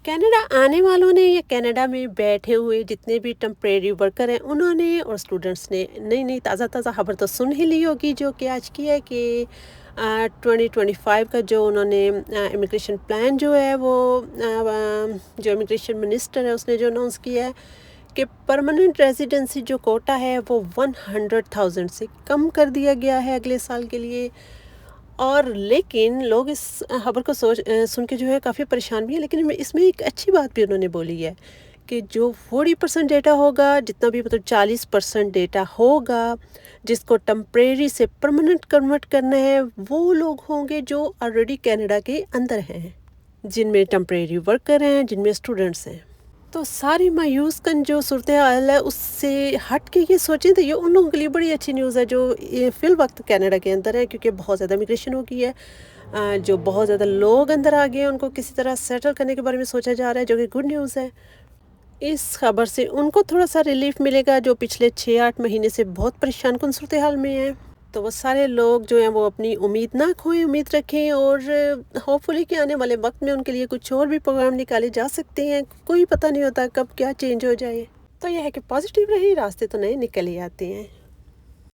Canada आने वालों ने या कनाडा में बैठे हुए जितने भी टेम्परेरी वर्कर हैं उन्होंने और स्टूडेंट्स ने नई नई ताज़ा ताज़ा खबर तो सुन ही ली होगी जो कि आज की है कि 2025 का जो उन्होंने इमिग्रेशन प्लान जो है वो जो इमिग्रेशन मिनिस्टर है उसने जो अनाउंस किया है कि परमानेंट रेजिडेंसी जो कोटा है वो 100,000 से कम कर दिया गया है अगले साल के लिए। और लेकिन लोग इस खबर को सुन के जो है काफ़ी परेशान भी हैं, लेकिन इसमें एक अच्छी बात भी उन्होंने बोली है कि जो 40% डेटा होगा, जितना भी मतलब 40% डेटा होगा जिसको टेम्परेरी से परमानेंट कन्वर्ट करना है, वो लोग होंगे जो ऑलरेडी कनाडा के अंदर हैं, जिनमें टेम्परेरी वर्कर हैं, जिनमें स्टूडेंट्स हैं। तो सारी मायूस कन जो सूरत हाल है उससे हट के ये सोचें तो ये उन लोगों के लिए बड़ी अच्छी न्यूज़ है जो ये फ़िल वक्त कनाडा के अंदर है, क्योंकि बहुत ज़्यादा इमिग्रेशन हो गई है। जो बहुत ज़्यादा लोग अंदर आ गए हैं उनको किसी तरह सेटल करने के बारे में सोचा जा रहा है, जो कि गुड न्यूज़ है। इस खबर से उनको थोड़ा सा रिलीफ मिलेगा जो पिछले 6-8 महीने से बहुत परेशान कुन सूरत हाल में है। तो वो सारे लोग जो हैं वो अपनी उम्मीद ना खोएं, उम्मीद रखें और होपफुली कि आने वाले वक्त में उनके लिए कुछ और भी प्रोग्राम निकाले जा सकते हैं। कोई पता नहीं होता कब क्या चेंज हो जाए। तो यह है कि पॉजिटिव रहिए, रास्ते तो नए निकल ही आते हैं।